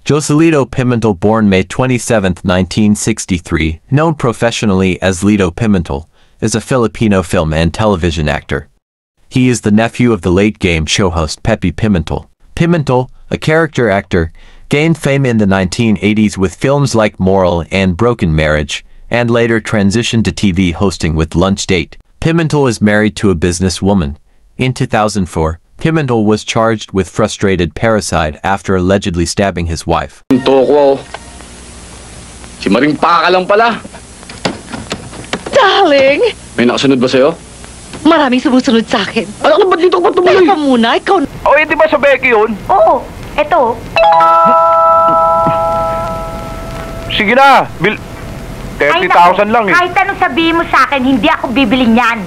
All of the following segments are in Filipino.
Joselito Pimentel, born May 27, 1963, known professionally as Lito Pimentel, is a Filipino film and television actor. He is the nephew of the late game show host Pepe Pimentel. Pimentel, a character actor, gained fame in the 1980s with films like Moral and Broken Marriage, and later transitioned to TV hosting with Lunch Date. Pimentel is married to a businesswoman. In 2004, Pimentel was charged with frustrated parricide after allegedly stabbing his wife. Toko, si Maring Paka lang pala. Darling! May nakasunod ba sa'yo? Maraming sumusunod sa akin. Anak na, ba't dito ka pa tumuloy? Teka muna, ikaw... O, di ba sa Becky yun? Oo, eto. Sige na, 30,000 lang eh. Kahit anong sabihin mo sa akin, hindi ako bibili niyan.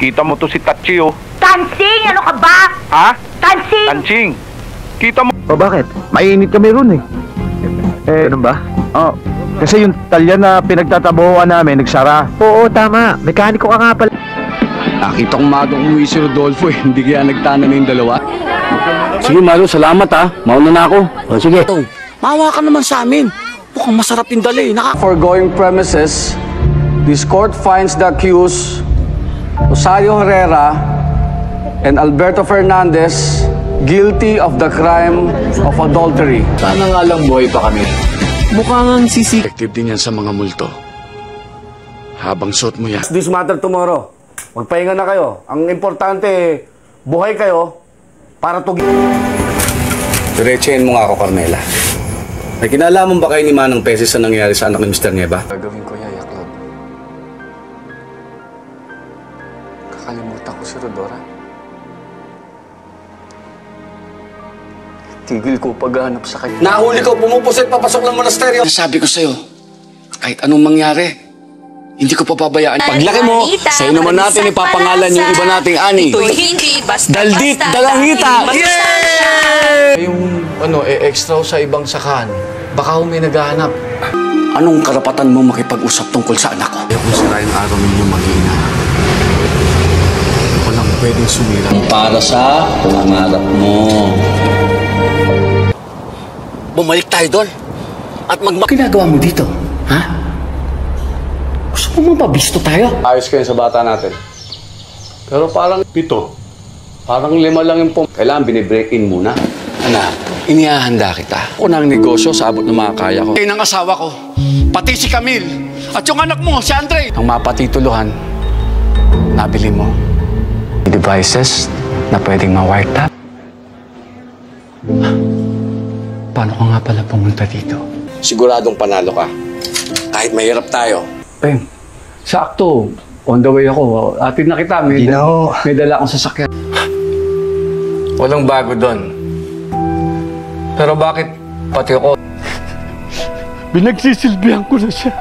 Kita mo to si Tachi oh. Tansing! Ano ka ba? Ha? Tansing! Tansing! Kita mo... O bakit? Mainit kami ron eh. Ganun ba? Oo. Kasi yung talya na pinagtatabuhan namin, nagsara. Oo, tama. Mekaniko ka nga pala. Nakita kong madong umuwi si Rodolfo eh. Hindi kaya nagtana na yung dalawa. Sige, Malo, salamat ha. Mauna na ako. O, sige. Mawa ka naman sa amin. Mukhang masarap yung dali. Foregoing premises, this court finds the accused Rosario Herrera and Alberto Fernandez guilty of the crime of adultery. Sana nga lang buhay pa kami. Mukhang effective din yan sa mga multo. Habang suot mo yan. This matter tomorrow. Magpahinga na kayo. Ang importante, buhay kayo para Diretsahin mo nga ako, Carmela. May kinalaman ba kayo ni Manang Peses sa nangyari sa anak ni Mr. Nieva? Gagawin ko yan, Yaklod. Kakalimutan ko si Rodora. Tigil ko paghanap sa kanya. Nahuli ko, pumupusit, papasok ng monasteryo. Sabi ko sa'yo, kahit anong mangyari, hindi ko papabayaan. Paglaki mo, sa'yo naman natin ipapangalan yung iba nating ani. Daldit, dalangita! Yay! Yung extra sa ibang sakan, baka may naghahanap. Anong karapatan mo makipag-usap tungkol sa anak ko? Kung sira yung araw ninyo mag-ina, walang pwedeng sumira. Para sa pangarap mo. Bumalik tayo doon at ginagawa mo dito, ha? Gusto mo mapabisto tayo? Ayos kayo sa bata natin. Pero parang 7. Parang 5 lang yung kailangan binibreak in muna. Anak, inihahanda kita. Ako na ang negosyo sa abot ng mga kaya ko. Ng asawa ko, pati si Camille, at yung anak mo, si Andre. Ang mapatituluhan, nabili mo. Devices na pwedeng ma-wiretap. Paano ka nga pala pumunta dito? Siguradong panalo ka. Kahit mahirap tayo. Sakto. On the way ako. Atid na kita. May dala akong sasakyan. Walang bago doon. Pero bakit pati ako? Binagsisilbihan ko na siya.